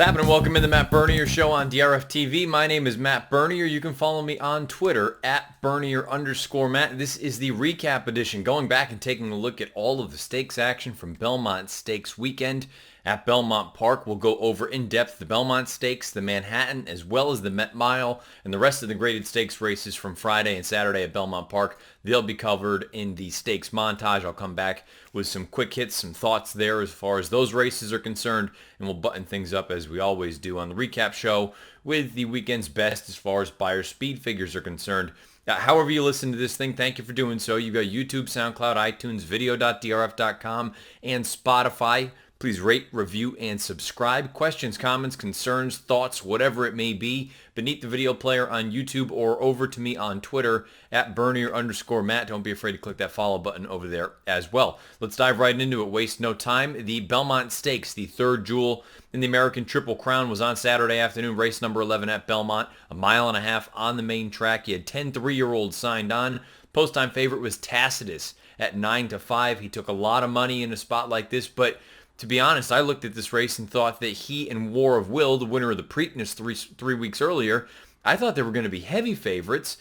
happening? Welcome to the Matt Bernier Show on DRFTV. My name is Matt Bernier. You can follow me on Twitter at Bernier_Matt. This is the recap edition, going back and taking a look at all of the stakes action from Belmont Stakes weekend at Belmont Park. We'll go over in depth the Belmont Stakes, the Manhattan, as well as the Met Mile, and the rest of the graded stakes races from Friday and Saturday at Belmont Park. They'll be covered in the stakes montage. I'll come back with some quick hits, some thoughts there as far as those races are concerned, and we'll button things up as we always do on the recap show with the weekend's best as far as Beyer speed figures are concerned. However you listen to this thing, thank you for doing so. You've got YouTube, SoundCloud, iTunes, video.drf.com, and Spotify. Please rate, review, and subscribe. Questions, comments, concerns, thoughts, whatever it may be, beneath the video player on YouTube or over to me on Twitter at Bernier_Matt. Don't be afraid to click that follow button over there as well. Let's dive right into it. Waste no time. The Belmont Stakes, the third jewel in the American Triple Crown, was on Saturday afternoon. Race number 11 at Belmont, a mile and a half on the main track. You had 10 3-year-olds signed on. Post-time favorite was Tacitus at 9-5. He took a lot of money in a spot like this, but to be honest, I looked at this race and thought that he and War of Will, the winner of the Preakness three weeks earlier, I thought they were going to be heavy favorites.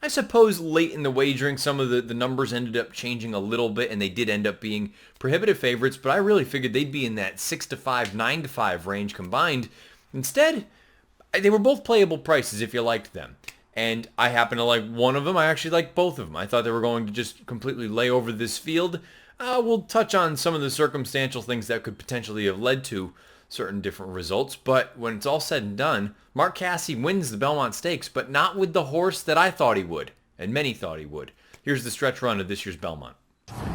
I suppose late in the wagering, some of the numbers ended up changing a little bit, and they did end up being prohibitive favorites, but I really figured they'd be in that 6-5, 9-5 range combined. Instead, they were both playable prices if you liked them. And I happen to like one of them. I actually liked both of them. I thought they were going to just completely lay over this field. We'll touch on some of the circumstantial things that could potentially have led to certain different results. But when it's all said and done, Mark Casse wins the Belmont Stakes, but not with the horse that I thought he would, and many thought he would. Here's the stretch run of this year's Belmont.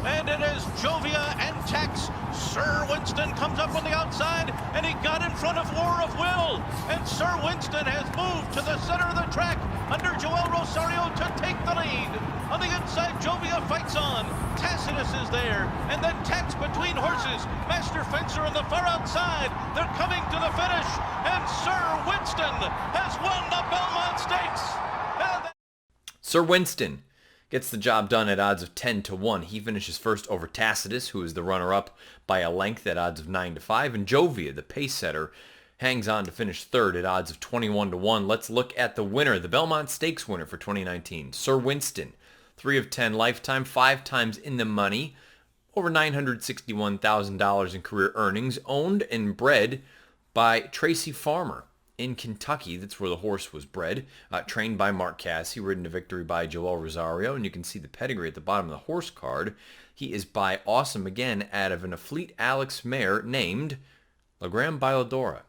And it is Jovia and Tex. Sir Winston comes up on the outside, and he got in front of War of Will. And Sir Winston has moved to the center of the track under Joel Rosario to take the lead. On the inside, Jovia fights on. Tacitus is there, and then Tex between horses. Master Fencer on the far outside. They're coming to the finish, and Sir Winston has won the Belmont Stakes. Sir Winston gets the job done at odds of 10-1. He finishes first over Tacitus, who is the runner-up by a length at odds of 9-5. And Jovia, the pace setter, hangs on to finish third at odds of 21-1. Let's look at the winner, the Belmont Stakes winner for 2019, Sir Winston. 3 of 10 lifetime, 5 times in the money, over $961,000 in career earnings, owned and bred by Tracy Farmer in Kentucky. That's where the horse was bred. Trained by Mark Casse, ridden to victory by Joel Rosario, and you can see the pedigree at the bottom of the horse card. He is by Awesome again out of an Affleet Alex mare named Lagram Bailadora.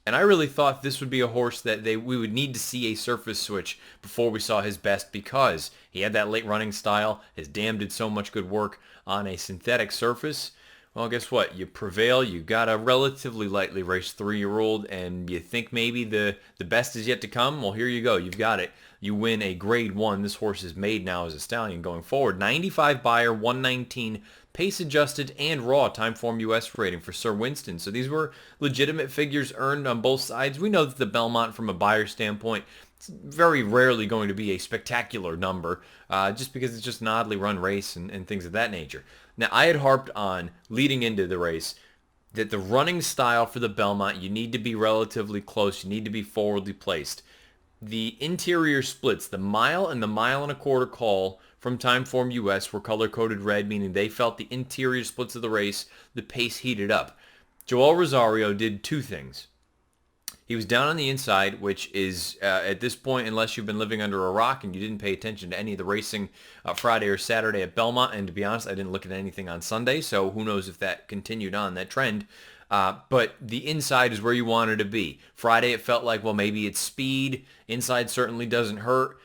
And I really thought this would be a horse that we would need to see a surface switch before we saw his best, because he had that late running style. His dam did so much good work on a synthetic surface. Well, guess what? You prevail. You got a relatively lightly raced 3-year-old, and you think maybe the best is yet to come? Well, here you go. You've got it. You win a grade 1. This horse is made now as a stallion going forward. 95 Beyer, 119 pace adjusted and raw Timeform US rating for Sir Winston. So these were legitimate figures earned on both sides. We know that the Belmont, from a Beyer standpoint, it's very rarely going to be a spectacular number, just because it's just an oddly run race and things of that nature. Now, I had harped on, leading into the race, that the running style for the Belmont, you need to be relatively close. You need to be forwardly placed. The interior splits, the mile and the mile and a quarter call from Timeform US were color-coded red, meaning they felt the interior splits of the race, the pace heated up. Joel Rosario did two things. He was down on the inside, which is, at this point, unless you've been living under a rock and you didn't pay attention to any of the racing Friday or Saturday at Belmont, and to be honest, I didn't look at anything on Sunday, so who knows if that continued on, that trend. But the inside is where you wanted to be. Friday, it felt like, well, maybe it's speed. Inside certainly doesn't hurt.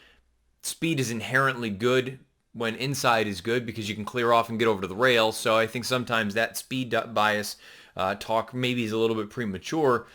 Speed is inherently good when inside is good, because you can clear off and get over to the rail. So I think sometimes that speed bias talk maybe is a little bit premature.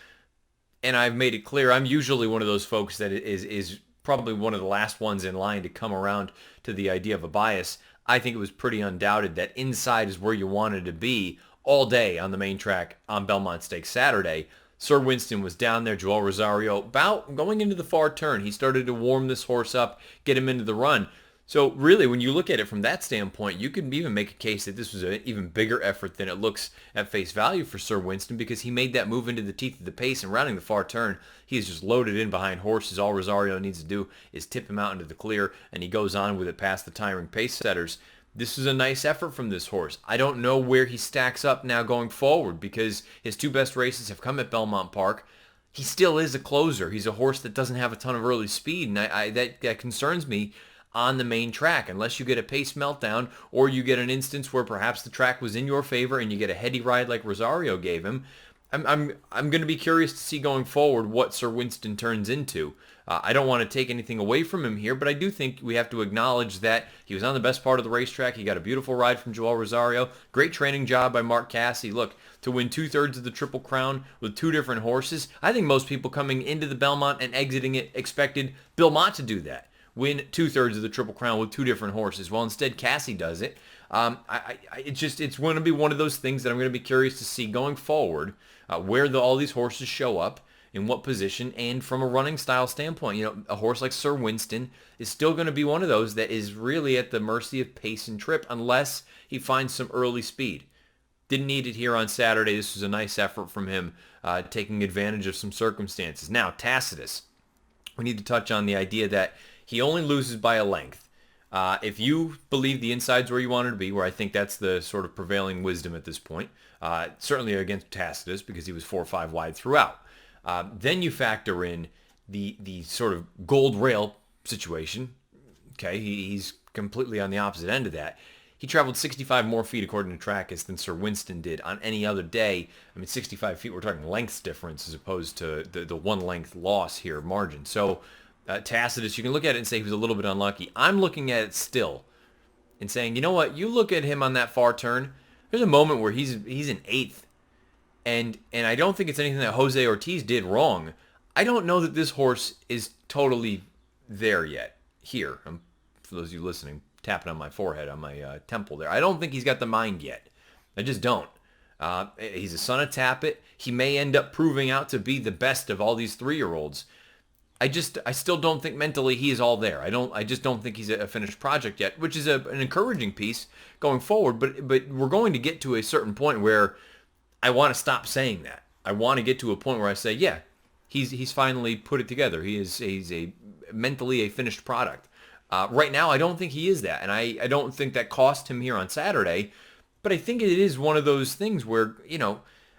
And I've made it clear, I'm usually one of those folks that is probably one of the last ones in line to come around to the idea of a bias. I think it was pretty undoubted that inside is where you wanted to be all day on the main track on Belmont Stakes Saturday. Sir Winston was down there. Joel Rosario, about going into the far turn, he started to warm this horse up, get him into the run. So really, when you look at it from that standpoint, you could even make a case that this was an even bigger effort than it looks at face value for Sir Winston, because he made that move into the teeth of the pace, and rounding the far turn, he is just loaded in behind horses. All Rosario needs to do is tip him out into the clear, and he goes on with it past the tiring pace setters. This is a nice effort from this horse. I don't know where he stacks up now going forward, because his two best races have come at Belmont Park. He still is a closer. He's a horse that doesn't have a ton of early speed, and that concerns me on the main track, unless you get a pace meltdown or you get an instance where perhaps the track was in your favor and you get a heady ride like Rosario gave him. I'm going to be curious to see going forward what Sir Winston turns into. I don't want to take anything away from him here, but I do think we have to acknowledge that he was on the best part of the racetrack. He got a beautiful ride from Joel Rosario. Great training job by Mark Casse. Look, to win 2/3 of the Triple Crown with two different horses, I think most people coming into the Belmont and exiting it expected Belmont to do that. Win 2/3 of the Triple Crown with two different horses. Well, instead, Casse does it. It's going to be one of those things that I'm going to be curious to see going forward, where all these horses show up, in what position, and from a running style standpoint. A horse like Sir Winston is still going to be one of those that is really at the mercy of pace and trip unless he finds some early speed. Didn't need it here on Saturday. This was a nice effort from him, taking advantage of some circumstances. Now, Tacitus. We need to touch on the idea that he only loses by a length. If you believe the inside's where you wanted to be, where I think that's the sort of prevailing wisdom at this point, certainly against Tacitus because he was 4 or 5 wide throughout. Then you factor in the sort of gold rail situation. Okay, he's completely on the opposite end of that. He traveled 65 more feet according to Trackus than Sir Winston did on any other day. I mean, 65 feet, we're talking lengths difference as opposed to the one length loss here, margin. So Tacitus, you can look at it and say he was a little bit unlucky. I'm looking at it still and saying, you know what? You look at him on that far turn. There's a moment where he's in 8th, and I don't think it's anything that Jose Ortiz did wrong. I don't know that this horse is totally there yet. Here, for those of you listening, tapping on my forehead, on my temple there. I don't think he's got the mind yet. I just don't. He's a son of Tappet. He may end up proving out to be the best of all these 3-year-olds. I still don't think mentally he is all there. I just don't think he's a finished project yet, which is an encouraging piece going forward. But we're going to get to a certain point where I want to stop saying that. I want to get to a point where I say, yeah, he's finally put it together. He's mentally a finished product. Right now, I don't think he is that, and I don't think that cost him here on Saturday. But I think it is one of those things where,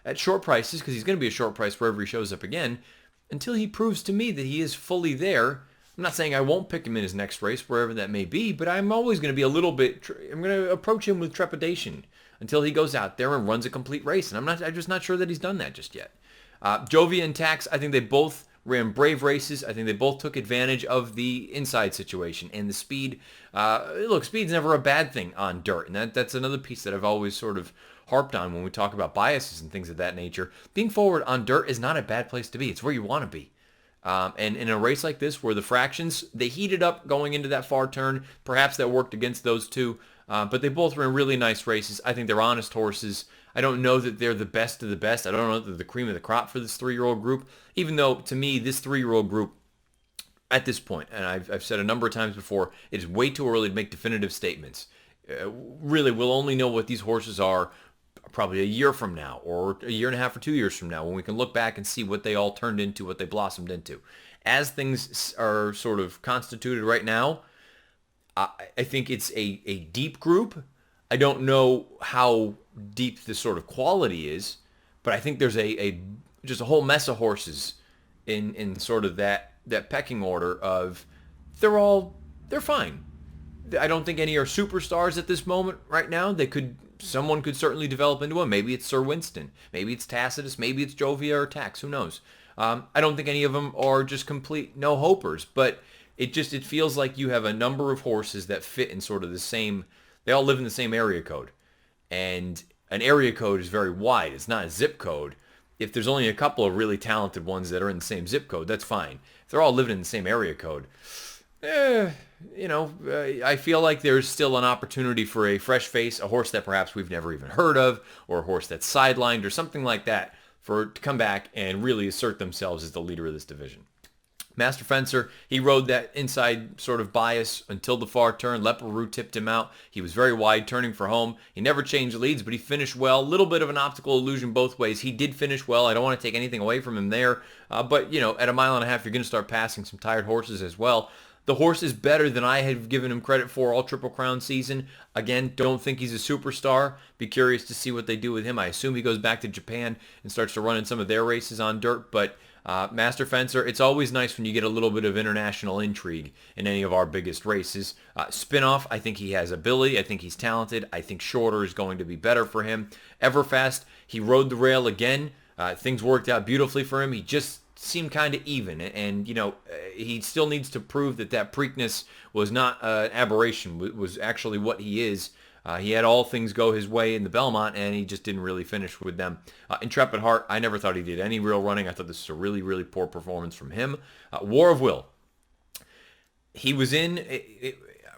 at short prices, because he's going to be a short price wherever he shows up again, until he proves to me that he is fully there. I'm not saying I won't pick him in his next race, wherever that may be, but I'm always going to be I'm going to approach him with trepidation until he goes out there and runs a complete race. And I'm just not sure that he's done that just yet. Jovia and Tax, I think they both ran brave races. I think they both took advantage of the inside situation and the speed. Look, speed's never a bad thing on dirt, and that's another piece that I've always sort of harped on when we talk about biases and things of that nature. Being forward on dirt is not a bad place to be. It's where you want to be. And in a race like this where the fractions, they heated up going into that far turn, perhaps that worked against those two, but they both ran really nice races. I think they're honest horses. I don't know that they're the best of the best. I don't know that they're the cream of the crop for this 3-year-old group, even though, to me, this 3-year-old group, at this point, and I've said a number of times before, it is way too early to make definitive statements. Really, we'll only know what these horses are probably a year from now, or a year and a half or 2 years from now, when we can look back and see what they all turned into, what they blossomed into. As things are sort of constituted right now, I think it's a deep group. I don't know how deep the sort of quality is, but I think there's just a whole mess of horses in sort of that pecking order of they're fine. I don't think any are superstars at this moment right now. Someone could certainly develop into one. Maybe it's Sir Winston. Maybe it's Tacitus. Maybe it's Jovia or Tax. Who knows? I don't think any of them are just complete no-hopers, but it feels like you have a number of horses that fit in sort of the same, they all live in the same area code. And an area code is very wide. It's not a zip code. If there's only a couple of really talented ones that are in the same zip code, that's fine. If they're all living in the same area code, I feel like there's still an opportunity for a fresh face, a horse that perhaps we've never even heard of, or a horse that's sidelined or something like that, to come back and really assert themselves as the leader of this division. Master Fencer, he rode that inside sort of bias until the far turn. Leparoux tipped him out. He was very wide, turning for home. He never changed leads, but he finished well. A little bit of an optical illusion both ways. He did finish well. I don't want to take anything away from him there. But, at a mile and a half, you're going to start passing some tired horses as well. The horse is better than I had given him credit for all Triple Crown season. Again, don't think he's a superstar. Be curious to see what they do with him. I assume he goes back to Japan and starts to run in some of their races on dirt, but Master Fencer, it's always nice when you get a little bit of international intrigue in any of our biggest races. Spinoff, I think he has ability. I think he's talented. I think shorter is going to be better for him. Everfast, he rode the rail again. Things worked out beautifully for him. He just seemed kind of even, and he still needs to prove that Preakness was not an aberration, was actually what he is. He had all things go his way in the Belmont, and he just didn't really finish with them. Intrepid Heart, I never thought he did any real running. I thought this was a really, really poor performance from him. War of Will. He was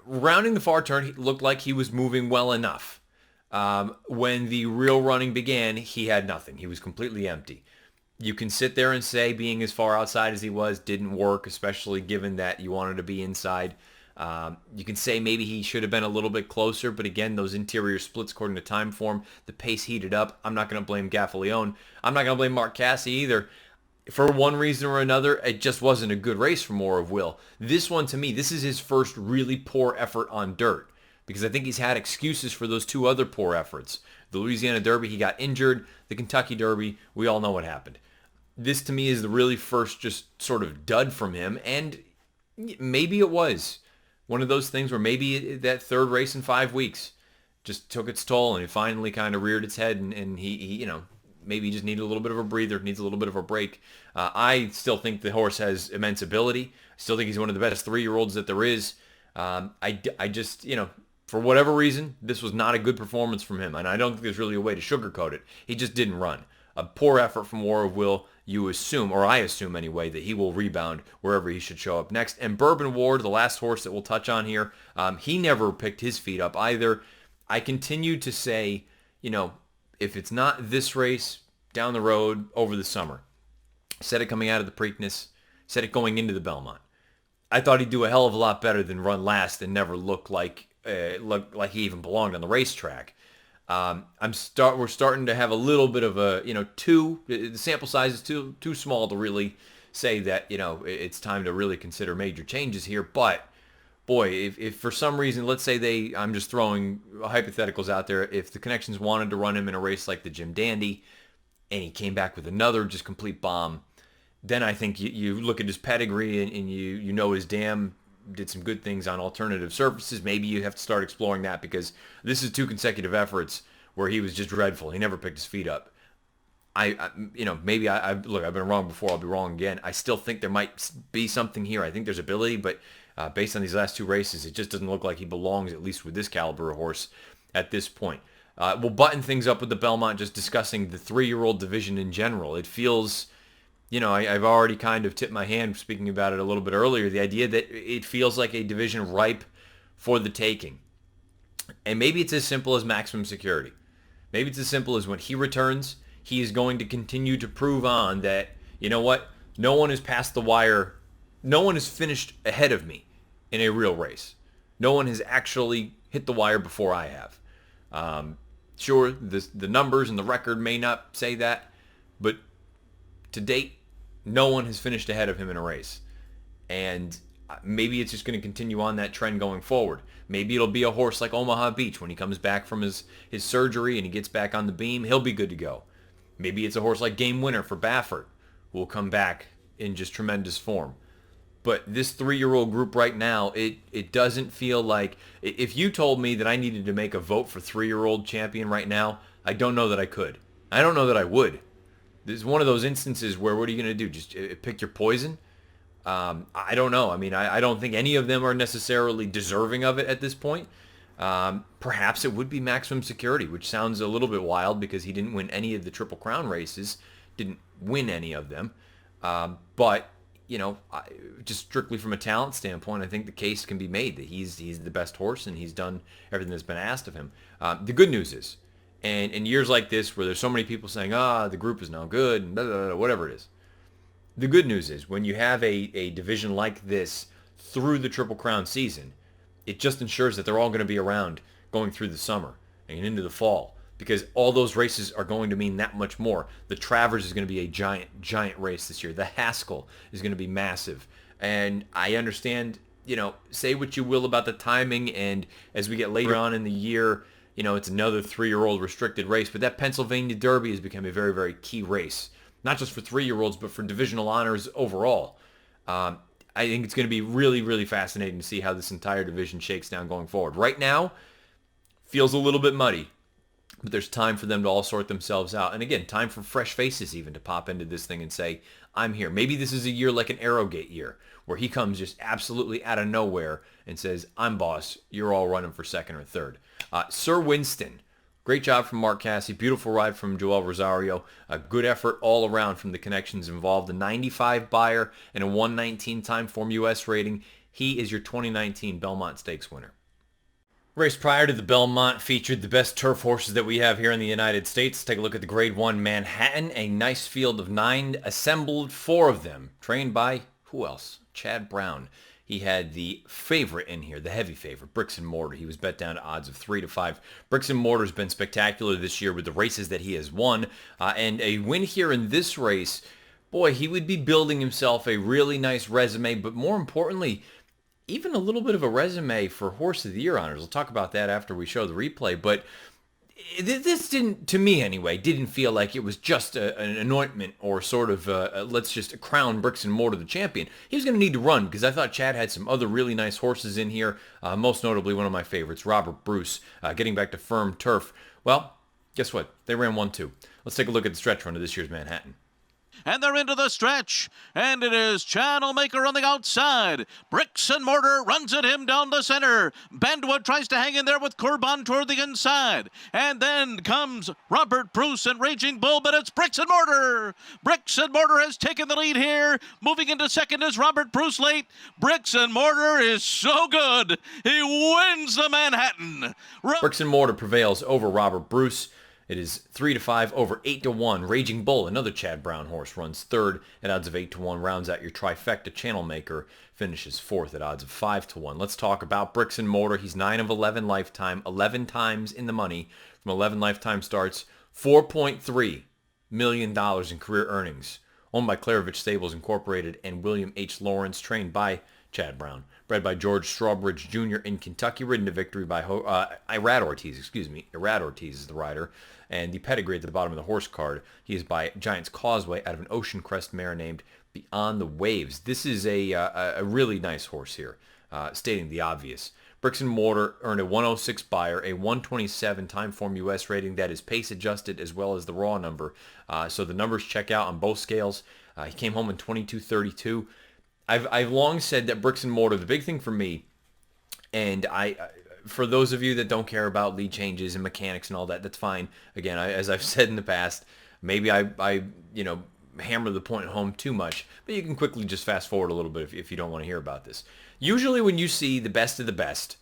rounding the far turn, he looked like he was moving well enough. When the real running began, he had nothing. He was completely empty. You can sit there and say being as far outside as he was didn't work, especially given that you wanted to be inside. You can say maybe he should have been a little bit closer, but again, those interior splits according to time form, the pace heated up. I'm not going to blame Gaffalione. I'm not going to blame Mark Casse either. For one reason or another, it just wasn't a good race for More of Will. This one, to me, this is his first really poor effort on dirt, because I think he's had excuses for those two other poor efforts. The Louisiana Derby, he got injured. The Kentucky Derby, we all know what happened. This, to me, is the really first just sort of dud from him, and maybe it was one of those things where maybe that third race in 5 weeks just took its toll, and it finally kind of reared its head, and he maybe just needed a little bit of a breather, needs a little bit of a break. I still think the horse has immense ability. I still think he's one of the best 3-year-olds that there is. I just, for whatever reason, this was not a good performance from him, and I don't think there's really a way to sugarcoat it. He just didn't run. A poor effort from War of Will. You assume, or I assume anyway, that he will rebound wherever he should show up next. And Bourbon Ward, the last horse that we'll touch on here, he never picked his feet up either. I continue to say, if it's not this race, down the road, over the summer. Said it coming out of the Preakness, said it going into the Belmont. I thought he'd do a hell of a lot better than run last and never look like he even belonged on the racetrack. We're starting to have a little bit of a, the sample size is too small to really say that, it's time to really consider major changes here. But boy, if for some reason, let's say I'm just throwing hypotheticals out there, if the Connections wanted to run him in a race like the Jim Dandy and he came back with another just complete bomb, then I think you look at his pedigree and you know his dam did some good things on alternative surfaces. Maybe you have to start exploring that, because this is 2 consecutive efforts where he was just dreadful. He never picked his feet up. Maybe I've been wrong before. I'll be wrong again. I still think there might be something here. I think there's ability, but based on these last 2 races, it just doesn't look like he belongs, at least with this caliber of horse at this point. We'll button things up with the Belmont, just discussing the 3-year-old division in general. It feels, I've already kind of tipped my hand speaking about it a little bit earlier, the idea that it feels like a division ripe for the taking. And maybe it's as simple as maximum security. Maybe it's as simple as when he returns, he is going to continue to prove on that, no one has passed the wire. No one has finished ahead of me in a real race. No one has actually hit the wire before I have. Sure, the numbers and the record may not say that, but to date, no one has finished ahead of him in a race. And maybe it's just going to continue on that trend going forward. Maybe it'll be a horse like Omaha Beach when he comes back from his surgery and he gets back on the beam. He'll be good to go. Maybe it's a horse like Game Winner for Baffert who will come back in just tremendous form. But this 3-year-old group right now, it doesn't feel like... If you told me that I needed to make a vote for 3-year-old champion right now, I don't know that I could. I don't know that I would. This is one of those instances where what are you going to do? Just pick your poison? I don't know. I mean, I don't think any of them are necessarily deserving of it at this point. Perhaps it would be Maximum Security, which sounds a little bit wild because he didn't win any of the Triple Crown races, didn't win any of them. But, just strictly from a talent standpoint, I think the case can be made that he's the best horse and he's done everything that's been asked of him. The good news is, and in years like this where there's so many people saying, the group is no good, and blah, blah, blah, whatever it is, The good news is when you have a division like this through the Triple Crown season, it just ensures that they're all going to be around going through the summer and into the fall, because all those races are going to mean that much more. The Travers is going to be a giant race this year. The Haskell is going to be massive. And I understand, say what you will about the timing, and as we get later on in the year, it's another 3-year-old restricted race, but that Pennsylvania Derby has become a very, very key race, not just for 3-year-olds, but for divisional honors overall. I think it's going to be really, really fascinating to see how this entire division shakes down going forward. Right now, feels a little bit muddy, but there's time for them to all sort themselves out. And again, time for fresh faces even to pop into this thing and say, I'm here. Maybe this is a year like an Arrowgate year, where he comes just absolutely out of nowhere and says, I'm boss, you're all running for second or third. Sir Winston, great job from Mark Casse, beautiful ride from Joel Rosario, a good effort all around from the connections involved, a 95 buyer and a 119 time form US rating. He is your 2019 Belmont Stakes winner. Race prior to the Belmont featured the best turf horses that we have here in the United States. Take a look at the Grade 1 Manhattan, a nice field of 9, assembled 4 of them, trained by, who else? Chad Brown. He had the favorite in here, the heavy favorite, Bricks and Mortar. He was bet down to odds of 3 to 5. Bricks and Mortar's been spectacular this year with the races that he has won, and a win here in this race, boy, he would be building himself a really nice resume, but more importantly, even a little bit of a resume for Horse of the Year honors. We'll talk about that after we show the replay, but this didn't, to me anyway, didn't feel like it was just an anointment or sort of let's just crown Bricks and Mortar the champion. He was going to need to run, because I thought Chad had some other really nice horses in here, most notably one of my favorites, Robert Bruce, getting back to firm turf. Well, guess what? They ran 1-2. Let's take a look at the stretch run of this year's Manhattan. And they're into the stretch, and it is Channelmaker on the outside. Bricks and Mortar runs at him down the center. Bandwood tries to hang in there with Corbin toward the inside. And then comes Robert Bruce and Raging Bull, but it's Bricks and Mortar. Bricks and Mortar has taken the lead here. Moving into second is Robert Bruce late. Bricks and Mortar is so good. He wins the Manhattan. Bricks and Mortar prevails over Robert Bruce. It is 3 to 5 over 8 to 1. Raging Bull, another Chad Brown horse, runs third at odds of 8 to 1. Rounds out your trifecta. Channelmaker finishes fourth at odds of 5 to 1. Let's talk about Bricks and Mortar. He's 9 of 11 lifetime, 11 times in the money from 11 lifetime starts, $4.3 million in career earnings. Owned by Clarovich Stables Incorporated and William H. Lawrence, trained by Chad Brown. Bred by George Strawbridge Jr. in Kentucky, ridden to victory by Irad Ortiz, Irad Ortiz is the rider. And the pedigree at the bottom of the horse card, he is by Giant's Causeway out of an Ocean Crest mare named Beyond the Waves. This is a really nice horse here, stating the obvious. Bricks and Mortar earned a 106 buyer, a 127 time form US rating that is pace adjusted as well as the raw number. So the numbers check out on both scales. He came home in 22:32. I've long said that Bricks and Mortar, the big thing for me, and for those of you that don't care about lead changes and mechanics and all that, that's fine. Again, as I've said in the past, maybe I hammer the point home too much, but you can quickly just fast forward a little bit if you don't want to hear about this. Usually when you see the best of the best,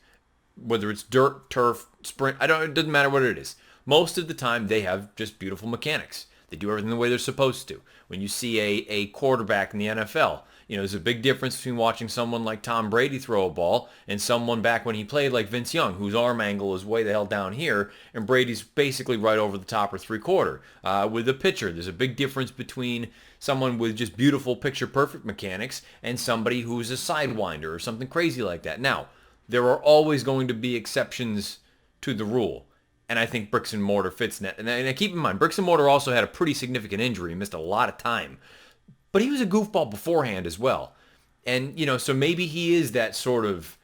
whether it's dirt, turf, sprint, it doesn't matter what it is. Most of the time they have just beautiful mechanics. They do everything the way they're supposed to. When you see a quarterback in the NFL, there's a big difference between watching someone like Tom Brady throw a ball and someone back when he played like Vince Young, whose arm angle is way the hell down here, and Brady's basically right over the top or three-quarter. With a pitcher, there's a big difference between someone with just beautiful picture-perfect mechanics and somebody who's a sidewinder or something crazy like that. Now, there are always going to be exceptions to the rule. And I think Bricks and Mortar fits in that. And keep in mind, Bricks and Mortar also had a pretty significant injury. He missed a lot of time. But he was a goofball beforehand as well. And, so maybe he is that sort of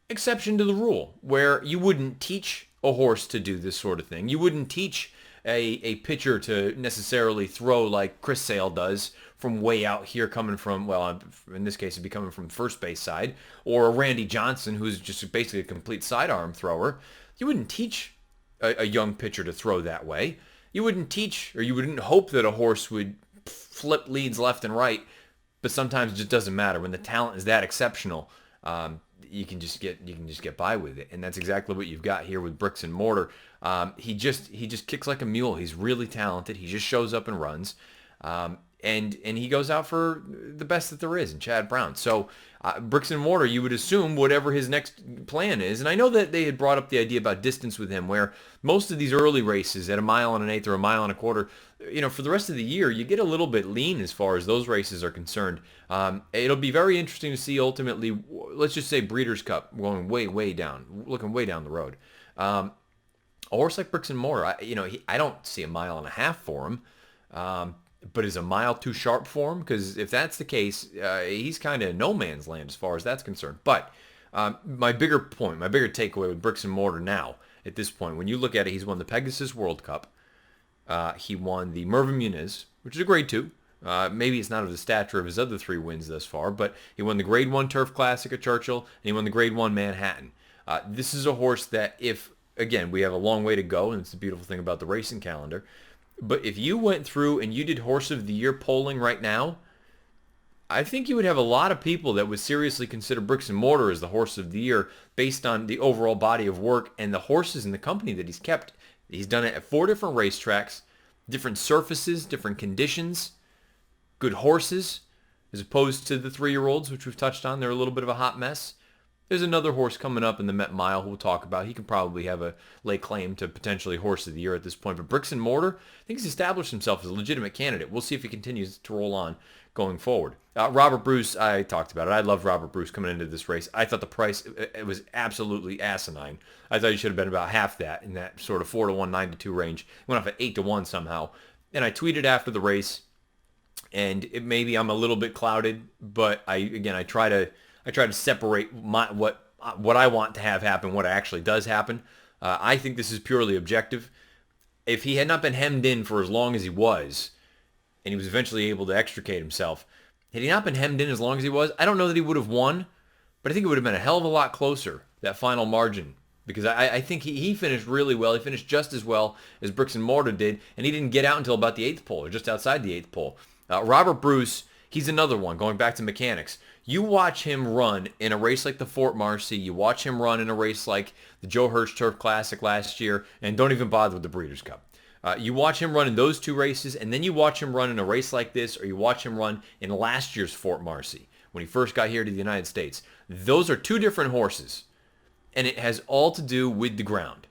exception to the rule where you wouldn't teach a horse to do this sort of thing. You wouldn't teach a pitcher to necessarily throw like Chris Sale does from way out here coming from, well, in this case, it'd be coming from first base side, or a Randy Johnson who's just basically a complete sidearm thrower. You wouldn't teach a young pitcher to throw that way. You wouldn't teach, or you wouldn't hope that a horse would flip leads left and right, but sometimes it just doesn't matter. When the talent is that exceptional, you can just get by with it, and that's exactly what you've got here with Bricks and Mortar. He just kicks like a mule. He's really talented. He just shows up and runs. and he goes out for the best that there is in Chad Brown. So bricks and mortar, you would assume whatever his next plan is. And I know that they had brought up the idea about distance with him, where most of these early races at a mile and an eighth or a mile and a quarter, for the rest of the year, you get a little bit lean as far as those races are concerned. It'll be very interesting to see ultimately, let's just say Breeders' Cup going way, way down, looking way down the road. A horse like bricks and mortar, I don't see a mile and a half for him. But is a mile too sharp for him? Because if that's the case, he's kind of no man's land as far as that's concerned. But my bigger takeaway with bricks and mortar now, at this point, when you look at it, he's won the Pegasus World Cup. He won the Mervyn Muniz, which is a grade 2. Maybe it's not of the stature of his other 3 wins thus far, but he won the grade 1 Turf Classic at Churchill, and he won the grade 1 Manhattan. This is a horse that again, we have a long way to go, and it's the beautiful thing about the racing calendar. But if you went through and you did Horse of the Year polling right now, I think you would have a lot of people that would seriously consider bricks and mortar as the Horse of the Year based on the overall body of work and the horses and the company that he's kept. He's done it at 4 different racetracks, different surfaces, different conditions, good horses, as opposed to the 3-year-olds, which we've touched on. They're a little bit of a hot mess. There's another horse coming up in the Met Mile who we'll talk about. He can probably lay claim to potentially Horse of the Year at this point. But bricks and mortar, I think he's established himself as a legitimate candidate. We'll see if he continues to roll on going forward. Robert Bruce, I talked about it. I loved Robert Bruce coming into this race. I thought the price, it was absolutely asinine. I thought he should have been about half that in that sort of 4-1, 9-2 range. He went off at 8-1 somehow. And I tweeted after the race, and maybe I'm a little bit clouded, but I try to separate what I want to have happen, what actually does happen. I think this is purely objective. If he had not been hemmed in for as long as he was, and he was eventually able to extricate himself, had he not been hemmed in as long as he was, I don't know that he would have won, but I think it would have been a hell of a lot closer, that final margin, because I think he finished really well. He finished just as well as bricks and mortar did, and he didn't get out until about the 8th pole, or just outside the 8th pole. Robert Bruce, he's another one, going back to mechanics. You watch him run in a race like the Fort Marcy, you watch him run in a race like the Joe Hirsch Turf Classic last year, and don't even bother with the Breeders' Cup. You watch him run in those 2 races, and then you watch him run in a race like this, or you watch him run in last year's Fort Marcy, when he first got here to the United States. Those are 2 different horses, and it has all to do with the ground.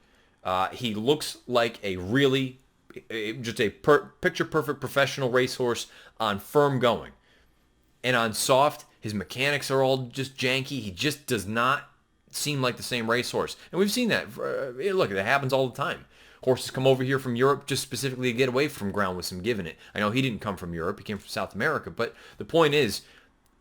He looks like just a picture-perfect professional racehorse on firm going. And on soft, his mechanics are all just janky. He just does not seem like the same racehorse. And we've seen that. Look, that happens all the time. Horses come over here from Europe just specifically to get away from ground with some give in it. I know he didn't come from Europe. He came from South America. But the point is,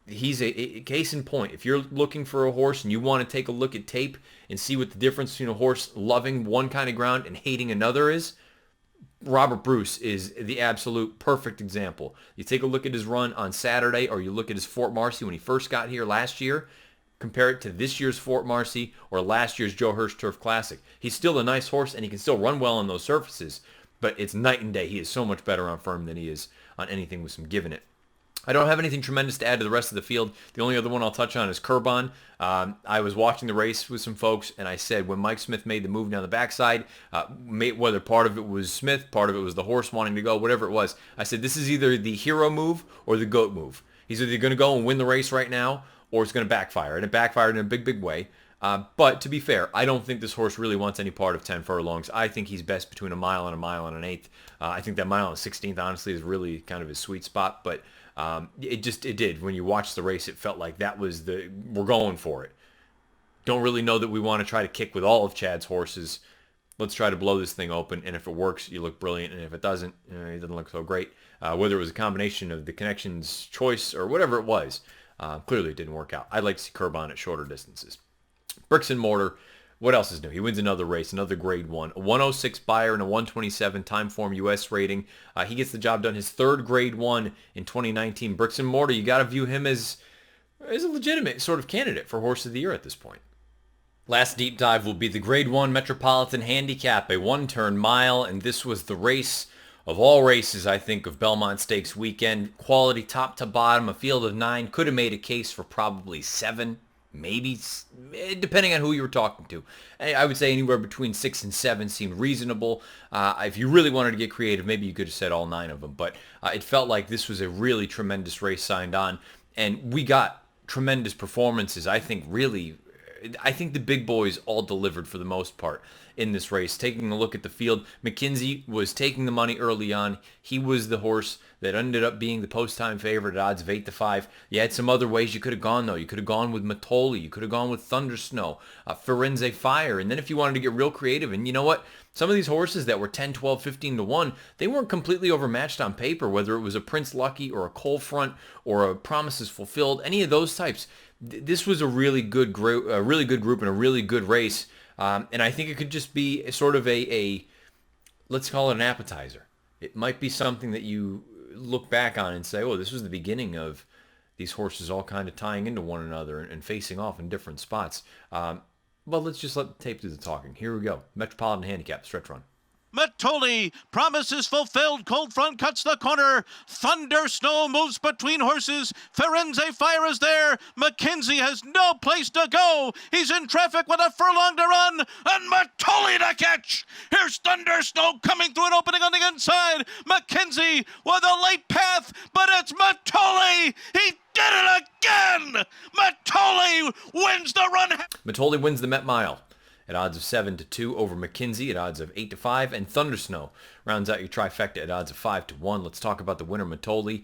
he's a case in point. If you're looking for a horse and you want to take a look at tape and see what the difference between a horse loving one kind of ground and hating another is, Robert Bruce is the absolute perfect example. You take a look at his run on Saturday, or you look at his Fort Marcy when he first got here last year, compare it to this year's Fort Marcy or last year's Joe Hirsch Turf Classic. He's still a nice horse, and he can still run well on those surfaces, but it's night and day. He is so much better on firm than he is on anything with some give in it. I don't have anything tremendous to add to the rest of the field. The only other one I'll touch on is Curbon. I was watching the race with some folks, and I said when Mike Smith made the move down the backside, whether part of it was Smith, part of it was the horse wanting to go, whatever it was, I said this is either the hero move or the GOAT move. He's either going to go and win the race right now, or it's going to backfire, and it backfired in a big, big way. But to be fair, I don't think this horse really wants any part of 10 furlongs. I think he's best between a mile and an eighth. I think that mile and 16th, honestly, is really kind of his sweet spot, but it did. When you watch the race, it felt like that was we're going for it. Don't really know that we want to try to kick with all of Chad's horses. Let's try to blow this thing open, and if it works, you look brilliant, and if it doesn't, it doesn't look so great. Whether it was a combination of the connections choice or whatever it was, clearly it didn't work out. I'd like to see Curbon at shorter distances. Bricks and mortar, what else is new? He wins another race, another grade 1, a 106 buyer and a 127 time form U.S. rating. He gets the job done, his 3rd grade 1 in 2019. Bricks and mortar, you got to view him as a legitimate sort of candidate for Horse of the Year at this point. Last deep dive will be the grade 1 Metropolitan Handicap, a 1-turn mile, and this was the race of all races, I think, of Belmont Stakes weekend. Quality top to bottom, a field of 9, could have made a case for probably 7. maybe, depending on who you were talking to. I would say anywhere between 6 and 7 seemed reasonable. If you really wanted to get creative, maybe you could have said all 9 of them. But it felt like this was a really tremendous race signed on. And we got tremendous performances. I think the big boys all delivered for the most part in this race. Taking a look at the field, McKenzie was taking the money early on. He was the horse that ended up being the post-time favorite at odds of 8-5. You had some other ways you could have gone, though. You could have gone with Matoli. You could have gone with Thunder Snow, Firenze Fire. And then if you wanted to get real creative, and you know what? Some of these horses that were 10, 12, 15 to 1, they weren't completely overmatched on paper, whether it was a Prince Lucky or a Coal Front or a Promises Fulfilled, any of those types. This was a really good group, and a really good race. And I think it could just be sort of a let's call it an appetizer. It might be something that you look back on and say, oh, this was the beginning of these horses all kind of tying into one another and facing off in different spots. Well, let's just let the tape do the talking. Here we go. Metropolitan Handicap, stretch run. Matoli, Promises Fulfilled, Cold Front cuts the corner. Thunder Snow moves between horses. Firenze Fire is there. McKenzie has no place to go. He's in traffic with a furlong to run. And Matoli to catch. Here's Thunder Snow coming through an opening on the inside. McKenzie with a late path, but it's Matoli. He did it again. Matoli wins the run. Matoli wins the Met Mile at odds of 7-2 over McKenzie at odds of 8-5, and Thunder Snow rounds out your trifecta at odds of 5-1. Let's talk about the winner, Matoli.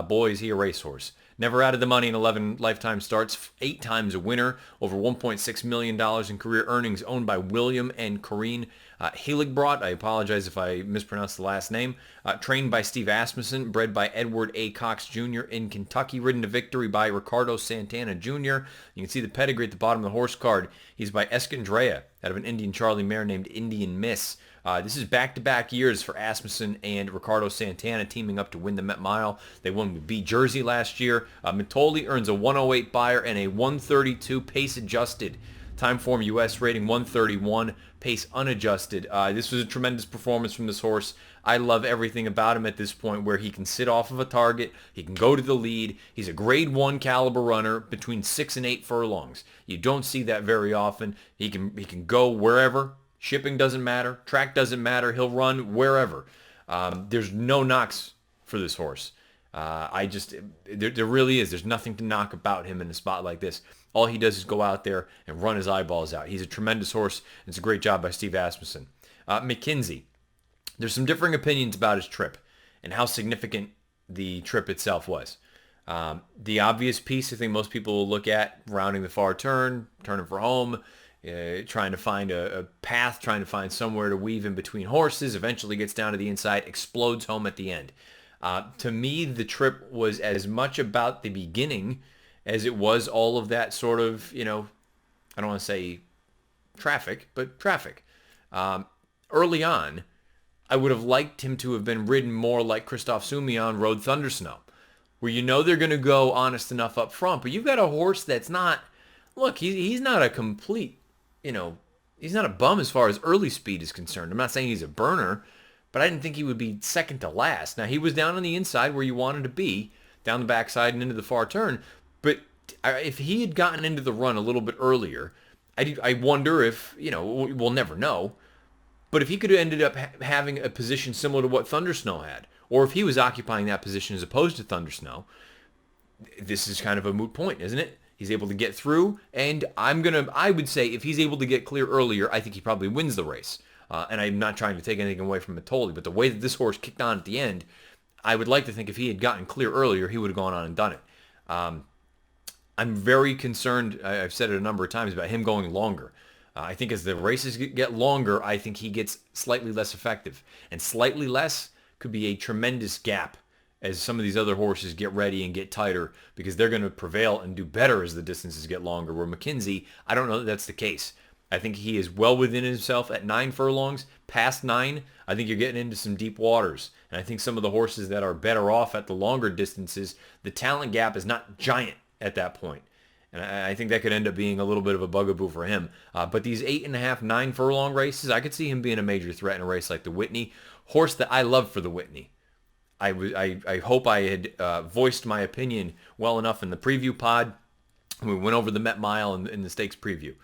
Boy, is he a racehorse. Never out of the money in 11 lifetime starts, 8 times a winner, over $1.6 million in career earnings, owned by William and Corrine Heiligbrodt. I apologize if I mispronounced the last name. Trained by Steve Asmussen, bred by Edward A. Cox Jr. in Kentucky, ridden to victory by Ricardo Santana Jr. You can see the pedigree at the bottom of the horse card. He's by Escandrea, out of an Indian Charlie mare named Indian Miss. This is back-to-back years for Asmussen and Ricardo Santana teaming up to win the Met Mile. They won with B Jersey last year. Matoli earns a 108 buyer and a 132 pace-adjusted. Timeform US rating 131, pace unadjusted. This was a tremendous performance from this horse. I love everything about him at this point, where he can sit off of a target, he can go to the lead. He's a grade 1 caliber runner between 6 and 8 furlongs. You don't see that very often. He can go wherever. Shipping doesn't matter. Track doesn't matter. He'll run wherever. There's no knocks for this horse. There really is. There's nothing to knock about him in a spot like this. All he does is go out there and run his eyeballs out. He's a tremendous horse. It's a great job by Steve Asmussen. McKenzie. There's some differing opinions about his trip and how significant the trip itself was. The obvious piece I think most people will look at, rounding the far turn, turning for home, trying to find a path, trying to find somewhere to weave in between horses, eventually gets down to the inside, explodes home at the end. To me, the trip was as much about the beginning as it was all of that sort of, I don't want to say traffic, but traffic. Early on, I would have liked him to have been ridden more like Christophe Soumillon rode Thunder Snow, where they're going to go honest enough up front, but you've got a horse that's not, look, he's not a complete, he's not a bum as far as early speed is concerned. I'm not saying he's a burner, but I didn't think he would be second to last. Now, he was down on the inside where you wanted to be, down the backside and into the far turn, but if he had gotten into the run a little bit earlier, I wonder if, we'll never know, but if he could have ended up having a position similar to what Thunder Snow had, or if he was occupying that position as opposed to Thunder Snow, this is kind of a moot point, isn't it? He's able to get through, and I would say if he's able to get clear earlier, I think he probably wins the race. And I'm not trying to take anything away from Matoli, but the way that this horse kicked on at the end, I would like to think if he had gotten clear earlier, he would have gone on and done it. I'm very concerned, I've said it a number of times, about him going longer. I think as the races get longer, I think he gets slightly less effective. And slightly less could be a tremendous gap as some of these other horses get ready and get tighter, because they're going to prevail and do better as the distances get longer. Where McKenzie, I don't know that that's the case. I think he is well within himself at 9 furlongs. Past 9, I think you're getting into some deep waters. And I think some of the horses that are better off at the longer distances, the talent gap is not giant at that point. And I think that could end up being a little bit of a bugaboo for him. But these 8.5, 9 furlong races, I could see him being a major threat in a race like the Whitney. Horse that I love for the Whitney. I hope I had voiced my opinion well enough in the preview pod. We went over the Met Mile in the stakes preview.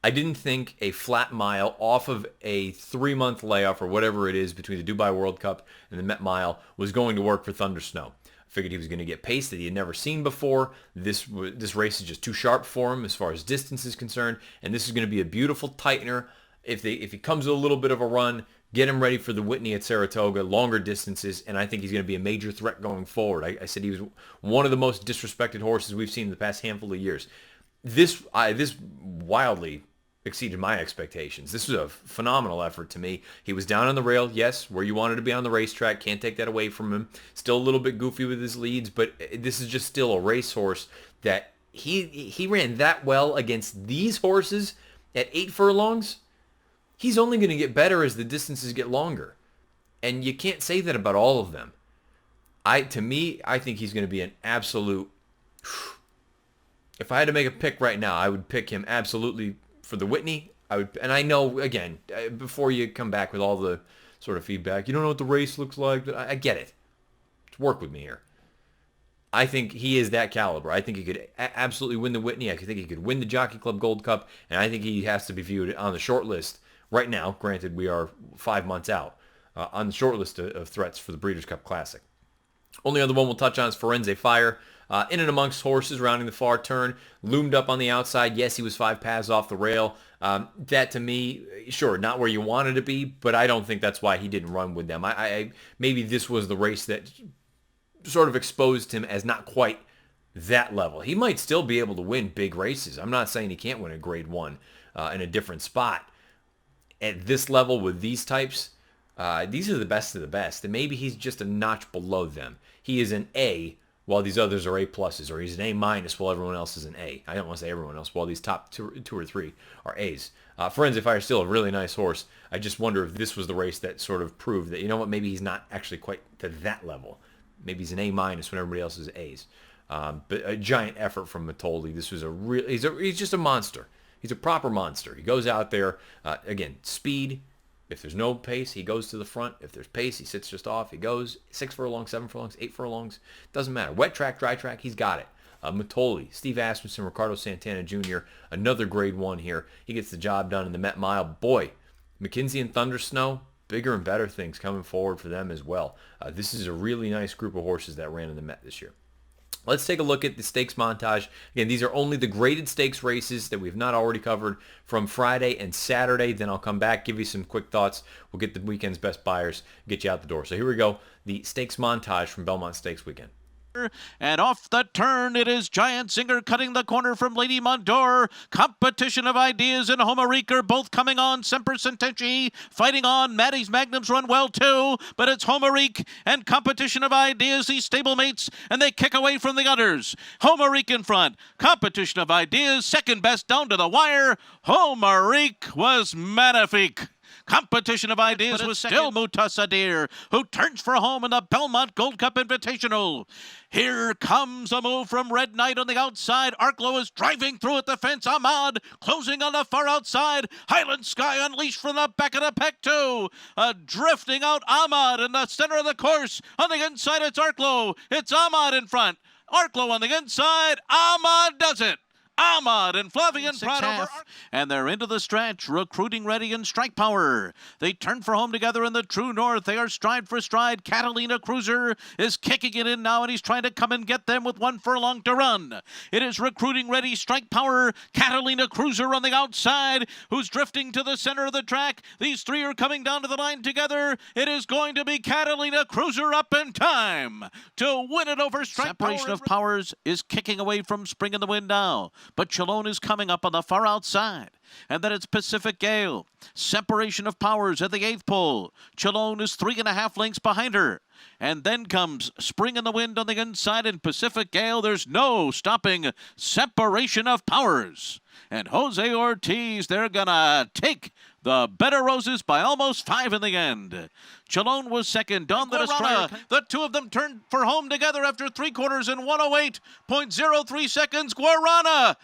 I didn't think a flat mile off of a 3-month layoff or whatever it is between the Dubai World Cup and the Met Mile was going to work for Thunder Snow. I figured he was going to get pace that he had never seen before. This race is just too sharp for him as far as distance is concerned, and this is going to be a beautiful tightener. If he comes with a little bit of a run, get him ready for the Whitney at Saratoga, longer distances, and I think he's going to be a major threat going forward. I said he was one of the most disrespected horses we've seen in the past handful of years. This wildly exceeded my expectations. This was a phenomenal effort to me. He was down on the rail, yes, where you wanted to be on the racetrack. Can't take that away from him. Still a little bit goofy with his leads, but this is just still a racehorse that he ran that well against these horses at 8 furlongs. He's only going to get better as the distances get longer. And you can't say that about all of them. I think he's going to be an absolute... If I had to make a pick right now, I would pick him absolutely for the Whitney. And I know, again, before you come back with all the sort of feedback, you don't know what the race looks like. I get it. Just work with me here. I think he is that caliber. I think he could absolutely win the Whitney. I think he could win the Jockey Club Gold Cup. And I think he has to be viewed on the short list right now. Granted, we are 5 months out on the short list of threats for the Breeders' Cup Classic. Only other one we'll touch on is Firenze Fire. In and amongst horses, rounding the far turn, loomed up on the outside. Yes, he was 5 paths off the rail. That to me, sure, not where you wanted to be, but I don't think that's why he didn't run with them. Maybe this was the race that sort of exposed him as not quite that level. He might still be able to win big races. I'm not saying he can't win a Grade 1 in a different spot. At this level with these types, these are the best of the best, and maybe he's just a notch below them. He is an A while these others are A pluses, or he's an A minus while everyone else is an A. I don't want to say everyone else, while these top two or three are A's. Firenze Fire is still a really nice horse. I just wonder if this was the race that sort of proved that, you know what, maybe he's not actually quite to that level. Maybe he's an A minus when everybody else is A's. But a giant effort from Matoli. This was he's just a monster. He's a proper monster. He goes out there, again, speed. If there's no pace, he goes to the front. If there's pace, he sits just off. He goes 6 furlongs, 7 furlongs, 8 furlongs. Doesn't matter. Wet track, dry track, he's got it. Matoli, Steve Asmussen, Ricardo Santana Jr., another Grade 1 here. He gets the job done in the Met Mile. Boy, McKinsey and Thunder Snow, bigger and better things coming forward for them as well. This is a really nice group of horses that ran in the Met this year. Let's take a look at the stakes montage. Again, these are only the graded stakes races that we've not already covered from Friday and Saturday. Then I'll come back, give you some quick thoughts. We'll get the weekend's best buyers, get you out the door. So here we go, the stakes montage from Belmont Stakes weekend. And off the turn, it is Giant Singer cutting the corner from Lady Mondor. Competition of Ideas and Homerique are both coming on. Semper Sententi fighting on. Maddie's Magnums run well too, but it's Homerique and Competition of Ideas, these stablemates, and they kick away from the others. Homerique in front. Competition of Ideas, second best down to the wire. Homerique was magnifique. Competition of Ideas was still Mutasadir, who turns for home in the Belmont Gold Cup Invitational. Here comes a move from Red Knight on the outside. Arklow is driving through at the fence. Ahmad closing on the far outside. Highland Sky unleashed from the back of the pack too. Drifting out Ahmad in the center of the course. On the inside, it's Arklow. It's Ahmad in front. Arklow on the inside. Ahmad does it. Ahmad and Flavian Pratt over, and they're into the stretch, recruiting ready and strike power. They turn for home together in the true north. They are stride for stride. Catalina Cruiser is kicking it in now, and he's trying to come and get them with 1 furlong to run. It is recruiting ready, strike power. Catalina Cruiser on the outside, who's drifting to the center of the track. These three are coming down to the line together. It is going to be Catalina Cruiser up in time to win it over strike power. Separation of Powers is kicking away from Spring in the Wind now. But Chalone is coming up on the far outside. And then it's Pacific Gale. Separation of Powers at the 8th pole. Chalone is 3.5 lengths behind her. And then comes Spring in the Wind on the inside, and Pacific Gale. There's no stopping Separation of Powers. And Jose Ortiz, they're gonna take the Better Roses by almost 5 in the end. Chalone was second. On the Estrada. The two of them turned for home together after 3/4 in 108.03 seconds. Guarana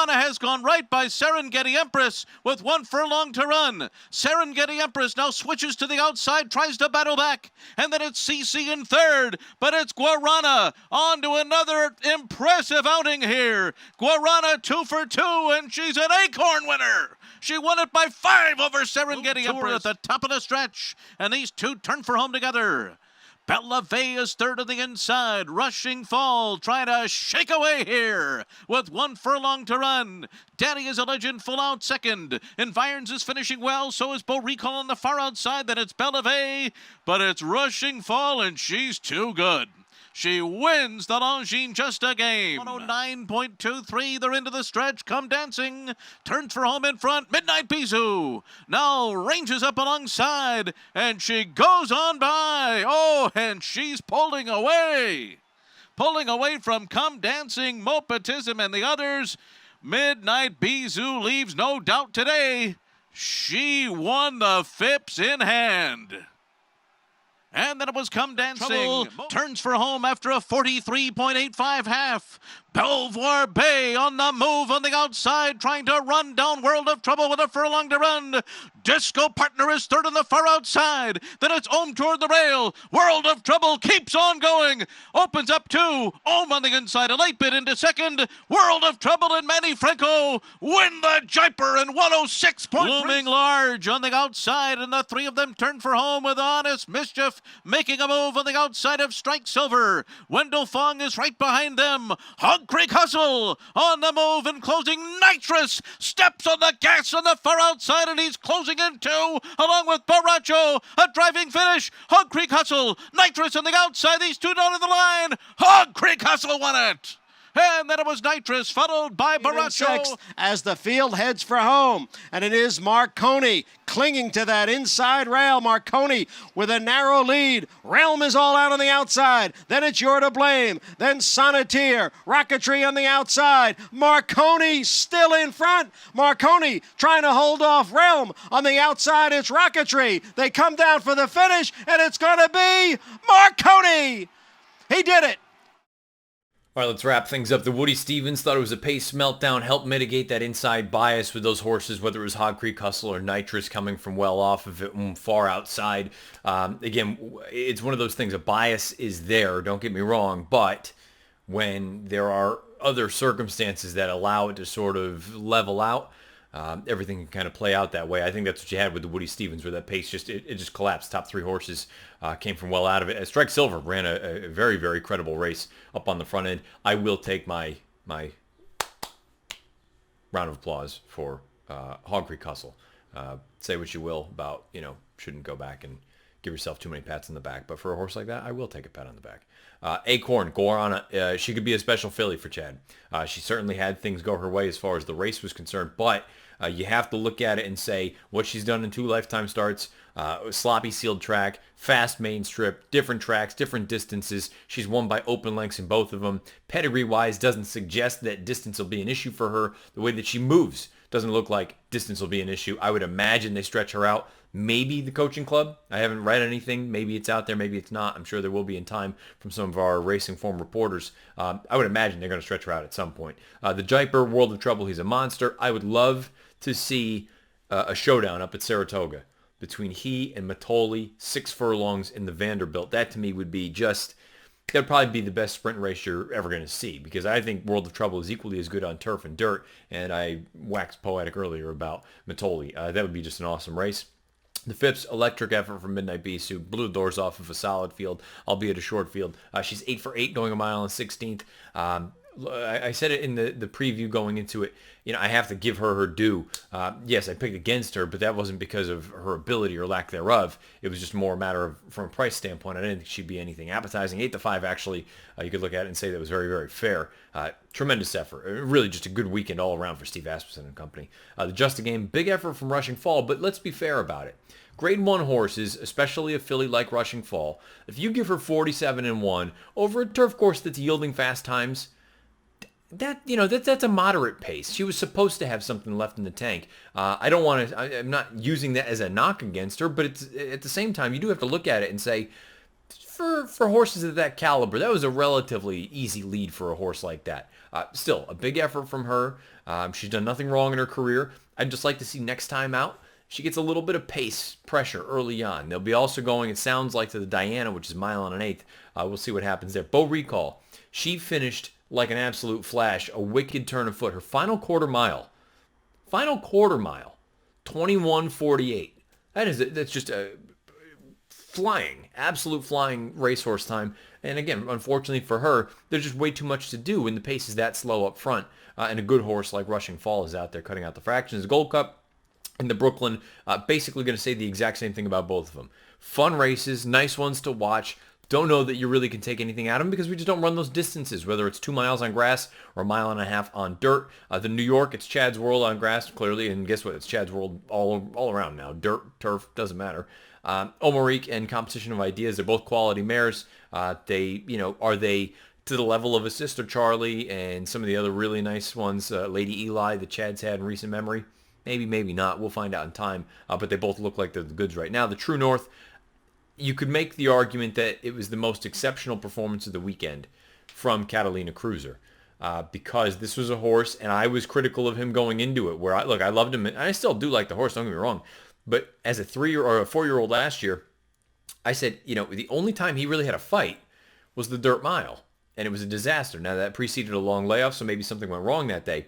has gone right by Serengeti Empress with 1 furlong to run. Serengeti Empress now switches to the outside, tries to battle back, and then it's CC in third, but it's Guarana on to another impressive outing here. Guarana 2 for 2, and she's an Acorn winner. She won it by 5 over Serengeti Empress at the top of the stretch, and these two turn for home together. Bella Vey is third on the inside. Rushing Fall trying to shake away here with 1 furlong to run. Daddy is a Legend full out second. Environs is finishing well. So is Bo Recall on the far outside. Then it's Bella Vey, but it's Rushing Fall, and she's too good. She wins the Longines Just a Game. 109.23. They're into the stretch. Come Dancing turns for home in front. Midnight Bisou now ranges up alongside, and she goes on by. Oh, and she's pulling away from Come Dancing, Mopatism, and the others. Midnight Bisou leaves no doubt today. She won the Phipps in hand. And then it was Come Dancing. Turns for home after a 43.85 half. Belvoir Bay on the move on the outside, trying to run down World of Trouble with a furlong to run. Disco Partner is third on the far outside. Then it's Ohm toward the rail. World of Trouble keeps on going. Opens up 2. Ohm on the inside, a late bit into second. World of Trouble and Manny Franco win the Jiper in 106.3. Looming Large on the outside, and the 3 of them turn for home with Honest Mischief making a move on the outside of Strike Silver. Wendell Fong is right behind them. Hog Creek Hustle on the move and closing. Nitrous steps on the gas on the far outside, and he's closing in 2 along with Baracho. A driving finish. Hog Creek Hustle. Nitrous on the outside. These two down to the line. Hog Creek Hustle won it. And then it was Nitrous, followed by Baracho. As the field heads for home. And it is Marconi clinging to that inside rail. Marconi with a narrow lead. Realm is all out on the outside. Then it's You're to Blame. Then Sonneteer. Rocketry on the outside. Marconi still in front. Marconi trying to hold off Realm. On the outside, it's Rocketry. They come down for the finish, and it's going to be Marconi. He did it. All right, let's wrap things up. The Woody Stevens thought it was a pace meltdown, helped mitigate that inside bias with those horses, whether it was Hog Creek Hustle or Nitrous coming from well off of it, far outside. Again, it's one of those things. A bias is there, don't get me wrong, but when there are other circumstances that allow it to sort of level out, everything can kind of play out that way. I think that's what you had with the Woody Stevens, where that pace just it just collapsed. Top 3 horses came from well out of it. Strike Silver ran a very, very credible race up on the front end. I will take my round of applause for Hog Creek Hustle. Say what you will about, shouldn't go back and give yourself too many pats on the back. But for a horse like that, I will take a pat on the back. Acorn, Guarana, she could be a special filly for Chad. She certainly had things go her way as far as the race was concerned, but you have to look at it and say what she's done in 2 lifetime starts, sloppy sealed track, fast main strip, different tracks, different distances. She's won by open lengths in both of them. Pedigree-wise doesn't suggest that distance will be an issue for her. The way that she moves doesn't look like distance will be an issue. I would imagine they stretch her out. Maybe the coaching club. I haven't read anything. Maybe it's out there. Maybe it's not. I'm sure there will be in time from some of our Racing Form reporters. I would imagine they're going to stretch her out at some point. The Jiper, World of Trouble, he's a monster. I would love to see a showdown up at Saratoga between he and Matoli, 6 furlongs in the Vanderbilt. That to me would be that would probably be the best sprint race you're ever going to see, because I think World of Trouble is equally as good on turf and dirt, and I waxed poetic earlier about Matoli. That would be just an awesome race. The Phipps, electric effort from Midnight Bisou, blew the doors off of a solid field, albeit a short field. She's 8 for 8 going a mile and 16th. I said it in the preview going into it. I have to give her due. Yes, I picked against her, but that wasn't because of her ability or lack thereof. It was just more a matter of, from a price standpoint, I didn't think she'd be anything appetizing. 8-5, actually, you could look at it and say that was very, very fair. Tremendous effort. Really just a good weekend all around for Steve Asmussen and company. The Just a Game, big effort from Rushing Fall, but let's be fair about it. Grade 1 horses, especially a filly like Rushing Fall, if you give her 47-1 over a turf course that's yielding fast times, that's a moderate pace. She was supposed to have something left in the tank. I don't want to. I'm not using that as a knock against her, but it's at the same time you do have to look at it and say, for horses of that caliber, that was a relatively easy lead for a horse like that. Still, a big effort from her. She's done nothing wrong in her career. I'd just like to see next time out, she gets a little bit of pace pressure early on. They'll be also going, it sounds like, to the Diana, which is a mile and an eighth. We'll see what happens there. Beau Recall, she finished like an absolute flash, a wicked turn of foot. Her final quarter mile, 21:48. That's just a absolute flying racehorse time. And again, unfortunately for her, there's just way too much to do when the pace is that slow up front. And a good horse like Rushing Fall is out there cutting out the fractions. The Gold Cup and the Brooklyn, basically going to say the exact same thing about both of them. Fun races, nice ones to watch. Don't know that you really can take anything out of them because we just don't run those distances, whether it's 2 miles on grass or a mile and a half on dirt. The New York, it's Chad's World on grass, clearly, and guess what? It's Chad's World all around now. Dirt, turf, doesn't matter. Omarique and Competition of Ideas, they're both quality mares. Are they to the level of a Sister Charlie and some of the other really nice ones, Lady Eli that Chad's had in recent memory? Maybe, maybe not. We'll find out in time. But they both look like they're the goods right now. The True North, you could make the argument that it was the most exceptional performance of the weekend from Catalina Cruiser. Because this was a horse, and I was critical of him going into it, where I loved him, and I still do like the horse, don't get me wrong. But as a 4-year-old last year, I said, the only time he really had a fight was the dirt mile, and it was a disaster. Now, that preceded a long layoff, so maybe something went wrong that day.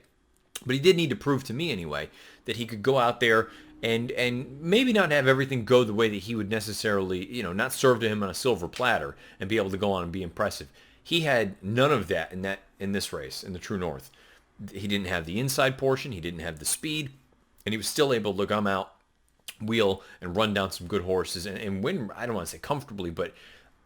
But he did need to prove to me anyway that he could go out there and maybe not have everything go the way that he would necessarily, not serve to him on a silver platter and be able to go on and be impressive. He had none of that in this race, in the True North. He didn't have the inside portion. He didn't have the speed. And he was still able to come out, wheel, and run down some good horses and win, I don't want to say comfortably, but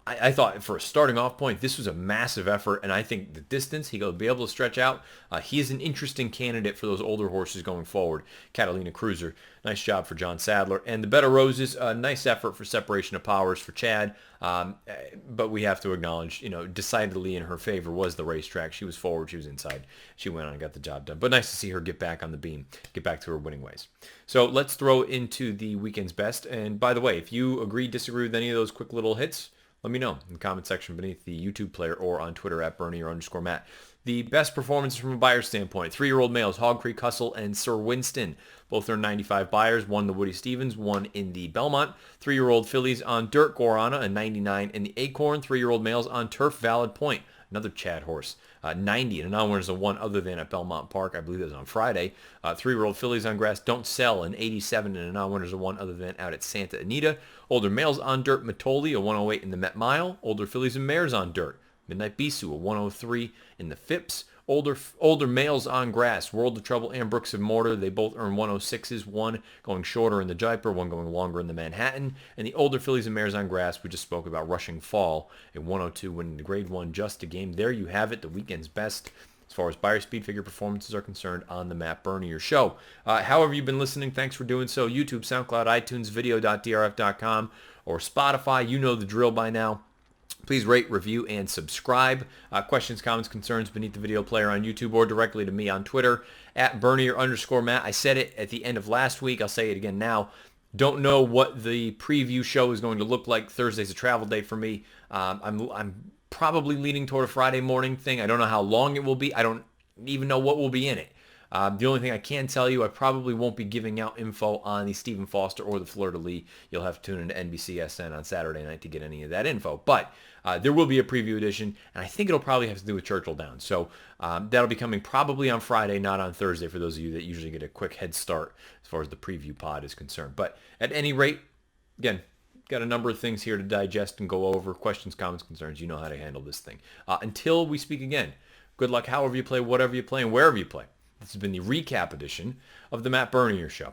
I thought for a starting off point, this was a massive effort, and I think the distance, he'll be able to stretch out. He is an interesting candidate for those older horses going forward. Catalina Cruiser, nice job for John Sadler. And the Better Roses, nice effort for separation of powers for Chad, but we have to acknowledge, decidedly in her favor was the racetrack. She was forward, she was inside. She went on and got the job done. But nice to see her get back on the beam, get back to her winning ways. So let's throw into the weekend's best. And by the way, if you agree, disagree with any of those quick little hits, let me know in the comment section beneath the YouTube player or on Twitter at Bernier_Matt. The best performances from a buyer standpoint: 3-year-old males, Hog Creek Hustle and Sir Winston. Both earned 95 buyers, one the Woody Stevens, one in the Belmont. 3-year-old fillies on dirt, Guarana, a 99 in the Acorn. 3-year-old males on turf, Valid Point, another Chad horse. 90 and a non-winners of one other than at Belmont Park. I believe that was on Friday. 3-year-old fillies on grass, Don't Sell, an 87 and a non-winners of one other than out at Santa Anita. Older males on dirt, Matoli, a 108 in the Met Mile. Older fillies and mares on dirt, Midnight Bisou, a 103 in the Phipps. Older males on grass, World of Trouble and Brooks of Mortar. They both earn 106s, one going shorter in the Jaipur, one going longer in the Manhattan. And the older fillies and mares on grass, we just spoke about, Rushing Fall, a 102 winning the Grade 1 just a game. There you have it, the weekend's best as far as buyer speed figure performances are concerned on the Matt Bernier Show. However you've been listening, thanks for doing so. YouTube, SoundCloud, iTunes, video.drf.com, or Spotify. You know the drill by now. Please rate, review, and subscribe. Questions, comments, concerns beneath the video player on YouTube or directly to me on Twitter at Bernier_Matt. I said it at the end of last week. I'll say it again now. Don't know what the preview show is going to look like. Thursday's a travel day for me. I'm probably leaning toward a Friday morning thing. I don't know how long it will be. I don't even know what will be in it. The only thing I can tell you, I probably won't be giving out info on the Stephen Foster or the Fleur-de-Lis. You'll have to tune into NBCSN on Saturday night to get any of that info. But there will be a preview edition, and I think it'll probably have to do with Churchill Downs. So that'll be coming probably on Friday, not on Thursday, for those of you that usually get a quick head start as far as the preview pod is concerned. But at any rate, again, got a number of things here to digest and go over. Questions, comments, concerns. You know how to handle this thing. Until we speak again, good luck however you play, whatever you play, and wherever you play. This has been the recap edition of the Matt Bernier Show.